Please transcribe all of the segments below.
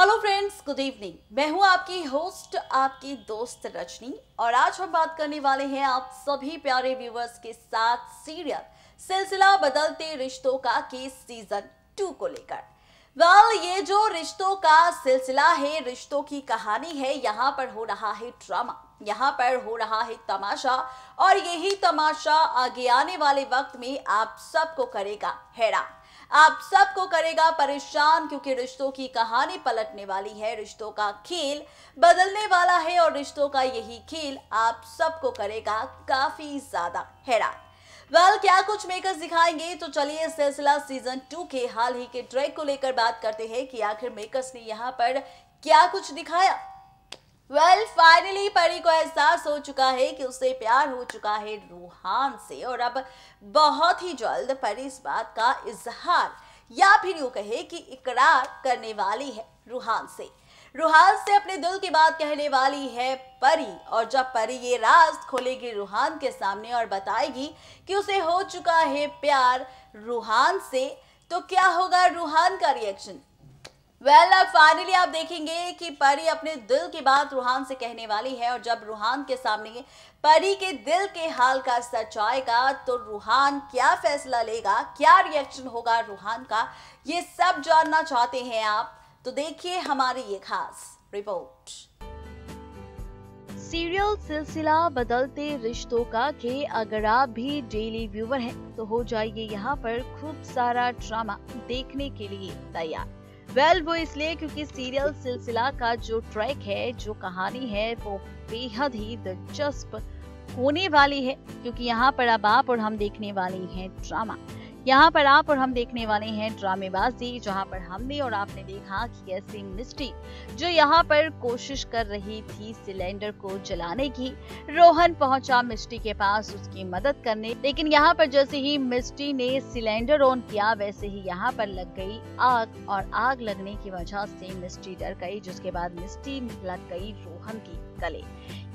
Hello friends, good evening. मैं हूं आपकी होस्ट, आपकी दोस्त रजनी, और आज हम बात करने वाले हैं आप सभी प्यारे व्यूवर्स के साथ सीरियल सिलसिला बदलते रिश्तों का के सीजन 2 को लेकर। ये जो रिश्तों का सिलसिला है, रिश्तों की कहानी है, यहाँ पर हो रहा है ड्रामा, यहाँ पर हो रहा है तमाशा, और यही तमाशा आगे आने वाले वक्त में आप सबको करेगा हैरान, आप सबको करेगा परेशान, क्योंकि रिश्तों की कहानी पलटने वाली है, रिश्तों का खेल बदलने वाला है, और रिश्तों का यही खेल आप सबको करेगा काफी ज्यादा हैरान। क्या कुछ मेकर्स दिखाएंगे, तो चलिए सिलसिला सीजन 2 के हाल ही के ट्रैक को लेकर बात करते हैं कि आखिर मेकर्स ने यहाँ पर क्या कुछ दिखाया। फाइनली परी को एहसास हो चुका है कि उसे प्यार हो चुका है रूहान से, और अब बहुत ही जल्द परी इस बात का इजहार या फिर यूं कहे कि इकरार करने वाली है रूहान से। रूहान से अपने दिल की बात कहने वाली है परी, और जब परी ये राज खोलेगी रूहान के सामने और बताएगी कि उसे हो चुका है प्यार रूहान से, तो क्या होगा रूहान का रिएक्शन। अब फाइनली आप देखेंगे कि परी अपने दिल की बात रूहान से कहने वाली है, और जब रूहान के सामने परी के दिल के हाल का सच आएगा, तो रूहान क्या फैसला लेगा, क्या रिएक्शन होगा रूहान का, ये सब जानना चाहते हैं आप, तो देखिए हमारी ये खास रिपोर्ट। सीरियल सिलसिला बदलते रिश्तों का के अगर आप भी डेली व्यूवर हैं तो हो जाइए यहाँ पर खूब सारा ड्रामा देखने के लिए तैयार। वो इसलिए क्योंकि सीरियल सिलसिला का जो ट्रैक है, जो कहानी है, वो बेहद ही दिलचस्प होने वाली है, क्योंकि यहाँ पर अब आप और हम देखने वाली हैं ड्रामा। यहाँ पर आप और हम देखने वाले हैं ड्रामेबाजी, जहाँ पर हमने और आपने देखा कि कैसे मिस्टी जो यहाँ पर कोशिश कर रही थी सिलेंडर को जलाने की, रोहन पहुंचा मिस्टी के पास उसकी मदद करने, लेकिन यहाँ पर जैसे ही मिस्टी ने सिलेंडर ऑन किया, वैसे ही यहाँ पर लग गई आग, और आग लगने की वजह से मिस्टी डर गई, जिसके बाद मिस्टी लग गई रोहन की गले।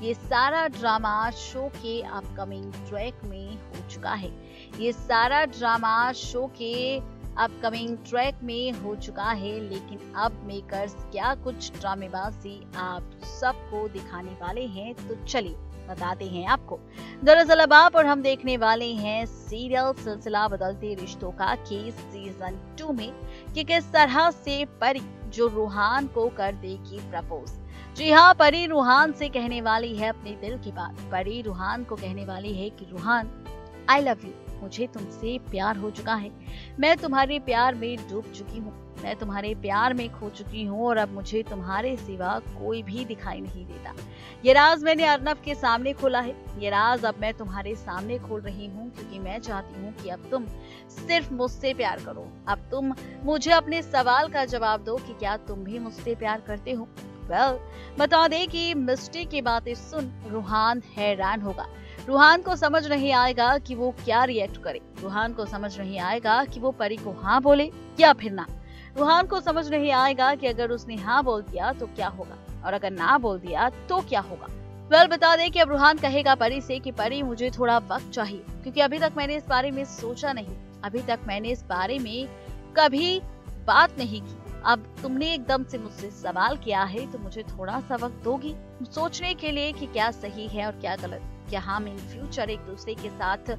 ये सारा ड्रामा शो के अपकमिंग ट्रैक में हो चुका है, ये सारा ड्रामा शो के अपकमिंग ट्रैक में हो चुका है, लेकिन अब मेकर्स क्या कुछ ड्रामेबाजी आप सबको दिखाने वाले हैं, तो चलिए बताते हैं आपको। दरअसल अब आप और हम देखने वाले हैं सीरियल सिलसिला बदलते रिश्तों का के सीजन 2 में कि किस तरह से परी जो रूहान को कर देगी प्रपोज। जी हाँ, परी रूहान से कहने वाली है अपने दिल की बात। परी रूहान को कहने वाली है कि रूहान, आई लव यू, मुझे तुमसे प्यार हो चुका है, मैं तुम्हारे प्यार में डूब चुकी हूँ, मैं तुम्हारे प्यार में खो चुकी हूँ, और अब मुझे तुम्हारे सिवा कोई भी दिखाई नहीं देता। ये राज मैंने अर्नव के सामने खोला है, ये राज अब मैं तुम्हारे सामने खोल रही हूँ, क्योंकि मैं चाहती हूँ कि अब तुम सिर्फ मुझसे प्यार करो। अब तुम मुझे अपने सवाल का जवाब दो कि क्या तुम भी मुझसे प्यार करते हो। बता दे कि मिस्टी की बातें सुन रूहान हैरान होगा। रूहान को समझ नहीं आएगा कि वो क्या रिएक्ट करे, रूहान को समझ नहीं आएगा कि वो परी को हाँ बोले या फिर ना। रूहान को समझ नहीं आएगा कि अगर उसने हाँ बोल दिया तो क्या होगा, और अगर ना बोल दिया तो क्या होगा। बता दे कि अब रूहान कहेगा परी से कि परी, मुझे थोड़ा वक्त चाहिए, क्योंकि अभी तक मैंने इस बारे में सोचा नहीं, अभी तक मैंने इस बारे में कभी बात नहीं की। अब तुमने एकदम से मुझसे सवाल किया है, तो मुझे थोड़ा सा वक्त दोगी सोचने के लिए कि क्या सही है और क्या गलत, क्या हम इन फ्यूचर एक दूसरे के साथ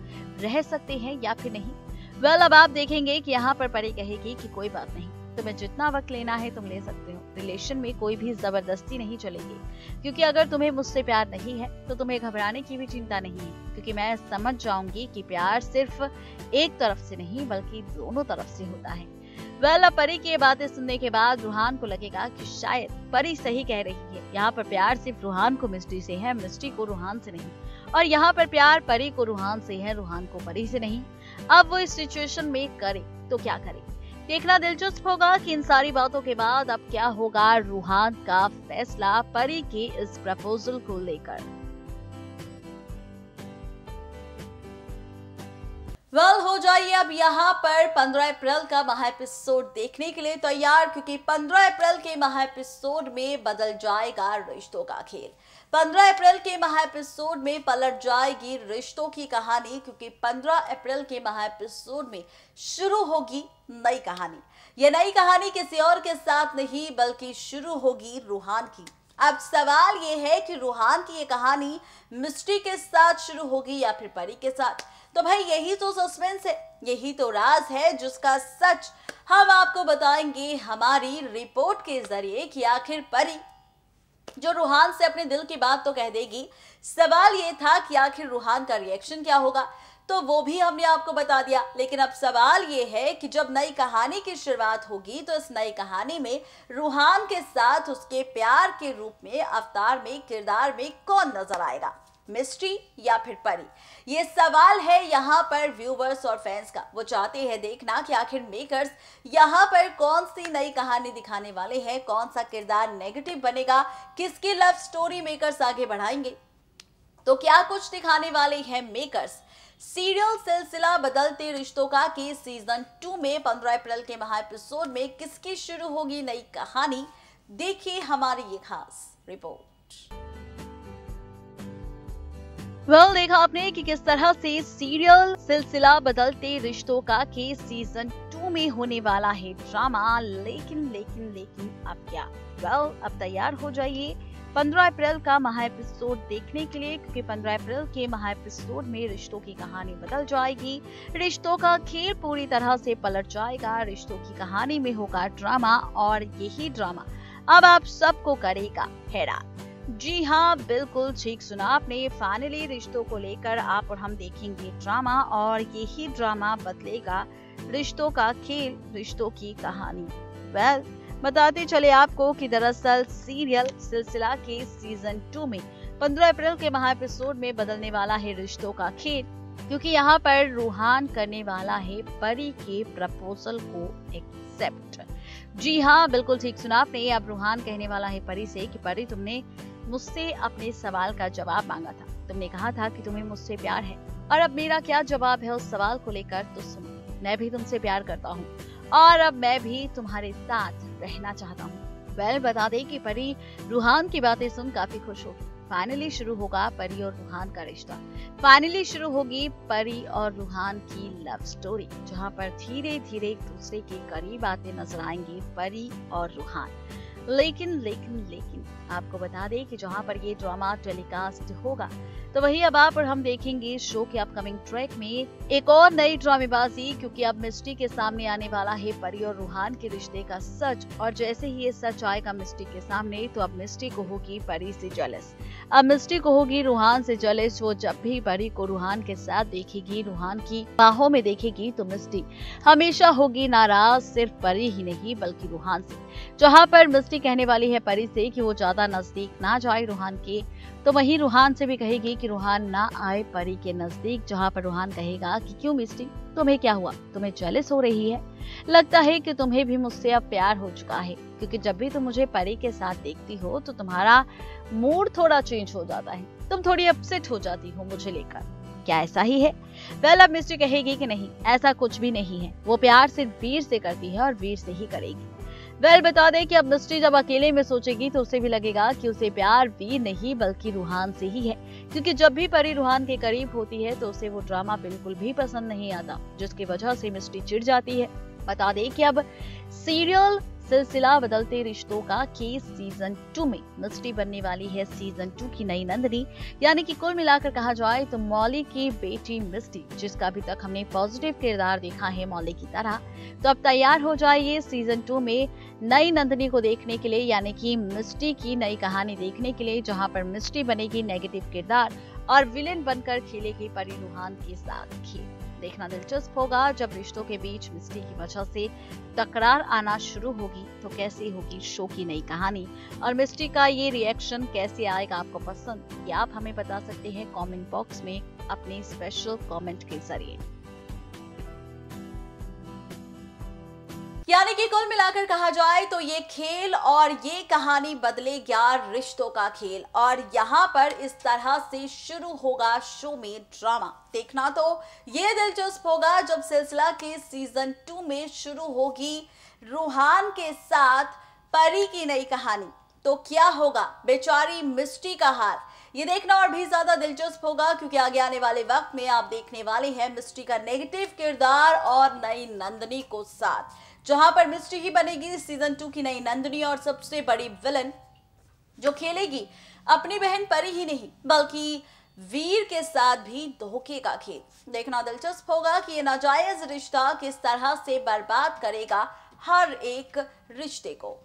रह सकते हैं या फिर नहीं। अब आप देखेंगे कि यहाँ पर परी कहेगी कि कोई बात नहीं, तुम्हें जितना वक्त लेना है तुम ले सकते हो, रिलेशन में कोई भी जबरदस्ती नहीं चलेगी, क्योंकि अगर तुम्हें मुझसे प्यार नहीं है तो तुम्हें घबराने की भी चिंता नहीं है, क्योंकि मैं समझ जाऊंगी कि प्यार सिर्फ एक तरफ से नहीं बल्कि दोनों तरफ से होता है। अब परी की ये बातें सुनने के बाद रूहान को लगेगा कि शायद परी सही कह रही है, यहाँ पर प्यार सिर्फ रूहान को मिस्टी से है, मिस्टी को रूहान से नहीं, और यहाँ पर प्यार परी को रूहान से है, रूहान को परी से नहीं। अब वो इस सिचुएशन में करे तो क्या करे, देखना दिलचस्प होगा कि इन सारी बातों के बाद अब क्या होगा रूहान का फैसला परी के इस प्रपोजल को लेकर। हो जाइए अब यहाँ पर 15 अप्रैल का महा एपिसोड देखने के लिए तैयार, क्योंकि 15 अप्रैल के महा एपिसोड में बदल जाएगा रिश्तों का खेल। 15 अप्रैल के महा एपिसोड में पलट जाएगी रिश्तों की कहानी, क्योंकि 15 अप्रैल के महा एपिसोड में शुरू होगी नई कहानी। ये नई कहानी किसी और के साथ नहीं बल्कि शुरू होगी रूहान की। अब सवाल ये है कि रूहान की ये कहानी मिस्ट्री के साथ शुरू होगी या फिर परी के साथ। तो भाई यही तो सस्पेंस है, यही तो राज है जिसका सच हम आपको बताएंगे हमारी रिपोर्ट के जरिए कि आखिर परी जो रूहान से अपने दिल की बात तो कह देगी। सवाल ये था कि आखिर रूहान का रिएक्शन क्या होगा, तो वो भी हमने आपको बता दिया। लेकिन अब सवाल ये है कि जब नई कहानी की शुरुआत होगी तो इस नई कहानी में रूहान के साथ उसके प्यार के रूप में, अवतार में, किरदार में कौन नजर आएगा, मिस्ट्री या फिर परी? ये सवाल है यहाँ पर व्यूवर्स और फैंस का। वो चाहते हैं देखना कि आखिर मेकर्स यहाँ पर कौन सी नई कहानी दिखाने वाले हैं, कौन सा किरदार नेगेटिव बनेगा, किसकी लव स्टोरी मेकर्स आगे बढ़ाएंगे। तो क्या कुछ दिखाने वाले हैं मेकर्स। सीरियल सिलसिला बदलते रिश्तों का के सीजन 2 में 15 अप्रैल के महा एपिसोड में किसकी शुरू होगी नई कहानी, देखिए हमारी ये खास रिपोर्ट। देखा आपने कि किस तरह से सीरियल सिलसिला बदलते रिश्तों का के सीजन 2 में होने वाला है ड्रामा। लेकिन अब क्या? अब तैयार हो जाइए 15 अप्रैल का महा एपिसोड देखने के लिए, क्योंकि 15 अप्रैल के महा एपिसोड में रिश्तों की कहानी बदल जाएगी, रिश्तों का खेल पूरी तरह से पलट जाएगा, रिश्तों की कहानी में होगा ड्रामा और यही ड्रामा अब आप सबको करेगा हैरान। जी हाँ, बिल्कुल ठीक सुना आपने। फाइनली रिश्तों को लेकर आप और हम देखेंगे ड्रामा और यही ड्रामा बदलेगा रिश्तों का खेल, रिश्तों की कहानी। बताते चले आपको कि दरअसल सीरियल सिलसिला के सीजन 2 में 15 अप्रैल के महा एपिसोड में बदलने वाला है रिश्तों का खेल, क्योंकि यहाँ पर रूहान करने वाला है परी के प्रपोजल को एक्सेप्ट। जी हाँ, बिल्कुल ठीक सुना आपने। अब रूहान कहने वाला है परी से कि परी, तुमने मुझसे अपने सवाल का जवाब मांगा था, तुमने कहा था कि तुम्हें मुझसे प्यार है, और अब मेरा क्या जवाब है उस सवाल को लेकर तो सुनो। मैं भी तुमसे प्यार करता हूँ और अब मैं भी तुम्हारे साथ रहना चाहता हूँ। बता दे कि परी रूहान की बातें सुन काफी खुश होगी। फाइनली शुरू होगा परी और रूहान का रिश्ता, फाइनली शुरू होगी परी और रूहान की लव स्टोरी, जहाँ पर धीरे धीरे एक दूसरे के करीब आते नजर आएंगे परी और रूहान। लेकिन आपको बता दें कि जहां पर ये ड्रामा टेलीकास्ट होगा तो वही अब आप और हम देखेंगे शो के अपकमिंग ट्रैक में एक और नई ड्रामेबाजी, क्योंकि अब मिस्ट्री के सामने आने वाला है परी और रूहान के रिश्ते का सच। और जैसे ही ये सच आएगा मिस्ट्री के सामने तो अब मिस्ट्री को होगी परी से जेलस, अब मिस्ट्री को होगी रूहान से जेलस। वो जब भी परी को रूहान के साथ देखेगी, रूहान की बाहों में देखेगी, तो मिस्ट्री हमेशा होगी नाराज, सिर्फ परी ही नहीं बल्कि रूहान से। जहाँ पर मिस्ट्री कहने वाली है परी से कि वो ज्यादा नजदीक ना जाए रूहान के, तो वहीं रूहान से भी कहेगी कि रूहान ना आए परी के नजदीक। जहाँ पर रूहान कहेगा कि क्यों मिस्ट्री, तुम्हें क्या हुआ, तुम्हें जेलस हो रही है, लगता है कि तुम्हें भी मुझसे अब प्यार हो चुका है, क्योंकि जब भी तुम मुझे परी के साथ देखती हो तो तुम्हारा मूड थोड़ा चेंज हो जाता है, तुम थोड़ी अपसेट हो जाती हो मुझे लेकर। क्या ऐसा ही है? अब मिस्ट्री कहेगी कि नहीं, ऐसा कुछ भी नहीं है, वो प्यार सिर्फ वीर से करती है और वीर से ही करेगी। बता दें कि अब मिस्ट्री जब अकेले में सोचेगी तो उसे भी लगेगा कि उसे प्यार वीर नहीं बल्कि रूहान से ही है, क्योंकि जब भी परी रूहान के करीब होती है तो उसे वो ड्रामा बिल्कुल भी पसंद नहीं आता, जिसकी वजह से मिस्ट्री चिढ़ जाती है। बता दें कि अब सीरियल सिलसिला बदलते रिश्तों का के सीजन 2 में मिस्ट्री बनने वाली है सीजन 2 की नई नंदिनी, यानी कि कुल मिलाकर कहा जाए तो मौली की बेटी मिस्ट्री, जिसका अभी तक हमने पॉजिटिव किरदार देखा है मौली की तरह। तो अब तैयार हो जाइए सीजन 2 में नई नंदिनी को देखने के लिए, यानी कि मिस्ट्री की नई कहानी देखने के लिए, जहां पर मिस्ट्री बनेगी नेगेटिव किरदार और विलेन बनकर खेलेगी परी रूहान के साथ खेल। देखना दिलचस्प होगा जब रिश्तों के बीच मिस्ट्री की वजह से तकरार आना शुरू होगी तो कैसी होगी शो की नई कहानी, और मिस्ट्री का ये रिएक्शन कैसे आएगा आपको पसंद, ये आप हमें बता सकते हैं कमेंट बॉक्स में अपने स्पेशल कमेंट के जरिए। यानी कि कुल मिलाकर कहा जाए तो ये खेल और ये कहानी बदलेगा रिश्तों का खेल, और यहाँ पर इस तरह से शुरू होगा शो में ड्रामा। देखना तो ये दिलचस्प होगा जब सिलसिला के सीजन 2 में शुरू होगी रूहान के साथ परी की नई कहानी। तो क्या होगा बेचारी मिस्ट्री का हाल, ये देखना और भी ज्यादा दिलचस्प होगा, क्योंकि आगे आने वाले वक्त में आप देखने वाले हैं मिस्ट्री का नेगेटिव किरदार और नई नंदिनी को साथ, जहां पर मिस्ट्री ही बनेगी सीजन 2 की नई नंदिनी और सबसे बड़ी विलन जो खेलेगी अपनी बहन परी ही नहीं बल्कि वीर के साथ भी धोखे का खेल। देखना दिलचस्प होगा कि ये नाजायज रिश्ता किस तरह से बर्बाद करेगा हर एक रिश्ते को।